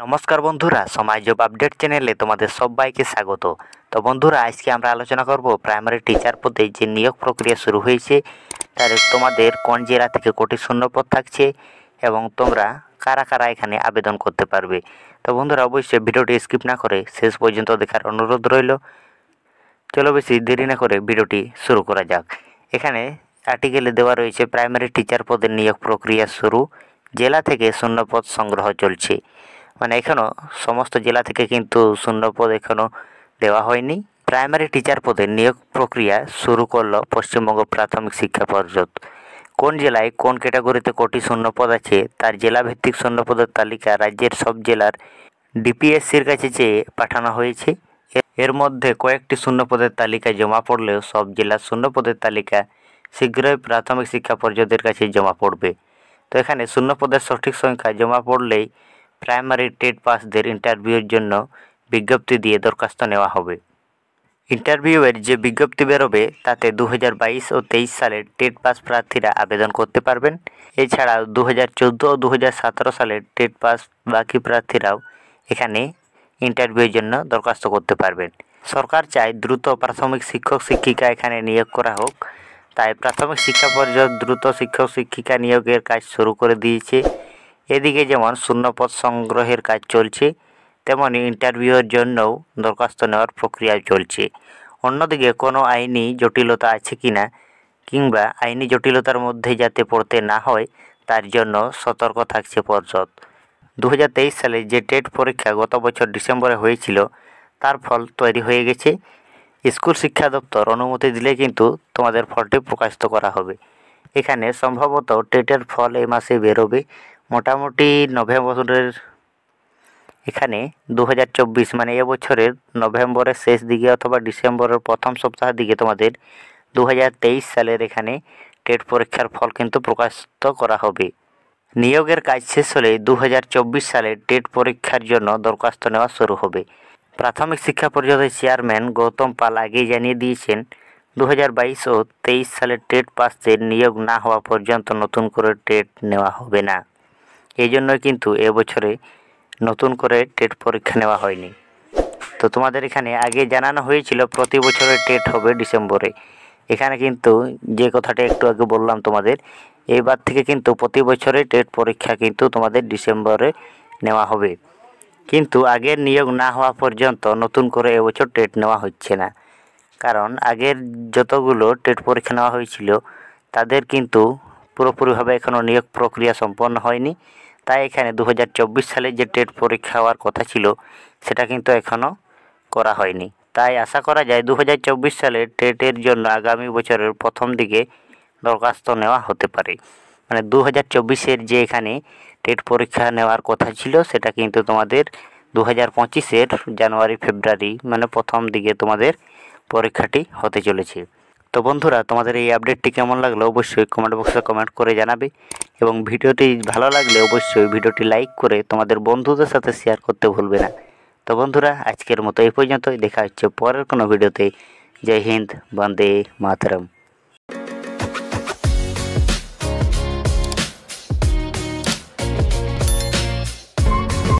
নমস্কার বন্ধুরা, সমাজ জব আপডেট চ্যানেলে তোমাদের সবাইকে স্বাগত। তো বন্ধুরা, আজকে আমরা আলোচনা করব প্রাইমারি টিচার পদে যে নিয়োগ প্রক্রিয়া শুরু হয়েছে তার তোমাদের কোন জেলা থেকে কটি শূন্যপদ থাকছে এবং তোমরা কারা কারা এখানে আবেদন করতে পারবে। তো বন্ধুরা, অবশ্যই ভিডিওটি স্কিপ না করে শেষ পর্যন্ত দেখার অনুরোধ রইল। চলো বেশি দেরি না করে ভিডিওটি শুরু করা যাক। এখানে আর্টিকেলে দেওয়া রয়েছে প্রাইমারি টিচার পদের নিয়োগ প্রক্রিয়া শুরু, জেলা থেকে শূন্যপদ সংগ্রহ চলছে। মানে এখনও সমস্ত জেলা থেকে কিন্তু শূন্যপদ এখনও দেওয়া হয়নি। প্রাইমারি টিচার পদের নিয়োগ প্রক্রিয়া শুরু করলো পশ্চিমবঙ্গ প্রাথমিক শিক্ষা পর্ষদ। কোন জেলায় কোন ক্যাটাগরিতে কটি শূন্যপদ আছে তার জেলাভিত্তিক শূন্যপদের তালিকা রাজ্যের সব জেলার ডিপিএসসির কাছে চেয়ে পাঠানো হয়েছে। এর মধ্যে কয়েকটি শূন্যপদের তালিকা জমা পড়লেও সব জেলার শূন্যপদের তালিকা শীঘ্রই প্রাথমিক শিক্ষা পর্ষদের কাছে জমা পড়বে। তো এখানে শূন্যপদের সঠিক সংখ্যা জমা পড়লেই প্রাইমারি টেট পাসদের ইন্টারভিউর জন্য বিজ্ঞপ্তি দিয়ে দরখাস্ত নেওয়া হবে। ইন্টারভিউয়ের যে বিজ্ঞপ্তি বেরোবে তাতে 2022 ও 23 সালের টেট পাস প্রার্থীরা আবেদন করতে পারবেন। এছাড়াও 2014 ও 2017 সালের টেট পাস বাকি প্রার্থীরাও এখানে ইন্টারভিউর জন্য দরখাস্ত করতে পারবেন। সরকার চায় দ্রুত প্রাথমিক শিক্ষক শিক্ষিকা এখানে নিয়োগ করা হোক, তাই প্রাথমিক শিক্ষা পর্ষদ দ্রুত শিক্ষক শিক্ষিকা নিয়োগের কাজ শুরু করে দিয়েছে। এদিকে যেমন শূন্যপদ সংগ্রহের কাজ চলছে, তেমনি ইন্টারভিউয়ের জন্যও দরখাস্ত নেওয়ার প্রক্রিয়া চলছে। অন্যদিকে কোনো আইনি জটিলতা আছে কিনা কিংবা আইনি জটিলতার মধ্যে যাতে পড়তে না হয় তার জন্য সতর্ক থাকছে পর্ষদ। 2023 সালে যে টেট পরীক্ষা গত বছর ডিসেম্বরে হয়েছিল তার ফল তৈরি হয়ে গেছে। স্কুল শিক্ষা দপ্তর অনুমতি দিলে কিন্তু তোমাদের ফলটি প্রকাশিত করা হবে। এখানে সম্ভবত টেটের ফল এই মাসে বেরোবে, মোটামুটি নভেম্বরের এখানে 2024 মানে এবছরের নভেম্বরের শেষ দিকে অথবা ডিসেম্বরের প্রথম সপ্তাহের দিকে তোমাদের 2023 সালের এখানে টেট পরীক্ষার ফল কিন্তু প্রকাশিত করা হবে। নিয়োগের কাজ শেষ হলে 2024 সালের টেট পরীক্ষার জন্য দরখাস্ত নেওয়া শুরু হবে। প্রাথমিক শিক্ষা পর্ষদের চেয়ারম্যান গৌতম পাল আগেই জানিয়ে দিয়েছেন 2022 ও 23 সালের টেট পাসদের নিয়োগ না হওয়া পর্যন্ত নতুন করে টেট নেওয়া হবে না। এই জন্যই কিন্তু এবছরে নতুন করে টেট পরীক্ষা নেওয়া হয়নি। তো তোমাদের এখানে আগে জানানো হয়েছিল প্রতি বছরের টেট হবে ডিসেম্বরে। এখানে কিন্তু যে কথাটা একটু আগে বললাম তোমাদের, এইবার থেকে কিন্তু প্রতি বছরে টেট পরীক্ষা কিন্তু তোমাদের ডিসেম্বরে নেওয়া হবে। কিন্তু আগের নিয়োগ না হওয়া পর্যন্ত নতুন করে এবছর টেট নেওয়া হচ্ছে না, কারণ আগের যতগুলো টেট পরীক্ষা নেওয়া হয়েছিল তাদের কিন্তু পুরোপুরিভাবে এখনও নিয়োগ প্রক্রিয়া সম্পন্ন হয়নি। তাই এখানে 2024 সালে যে টেট পরীক্ষা হওয়ার কথা ছিল সেটা কিন্তু এখনও করা হয়নি। তাই আশা করা যায় 2024 সালের টেটের জন্য আগামী বছরের প্রথম দিকে দরখাস্ত নেওয়া হতে পারে। মানে 2024-এর যে এখানে টেট পরীক্ষা নেওয়ার কথা ছিল সেটা কিন্তু তোমাদের 2025-এর জানুয়ারি ফেব্রুয়ারি মানে প্রথম দিকে তোমাদের পরীক্ষাটি হতে চলেছে। তো বন্ধুরা, তোমাদের এই আপডেটটি কেমন লাগলো অবশ্যই কমেন্ট বক্সে কমেন্ট করে জানাবে এবং ভিডিওটি ভালো লাগলে অবশ্যই ভিডিওটি লাইক করে তোমাদের বন্ধুদের সাথে শেয়ার করতে ভুলবে না। তো বন্ধুরা, আজকের মতো এই পর্যন্তই। দেখা হচ্ছে পরের কোনো ভিডিওতে। জয় হিন্দ, বন্দে মাতরম।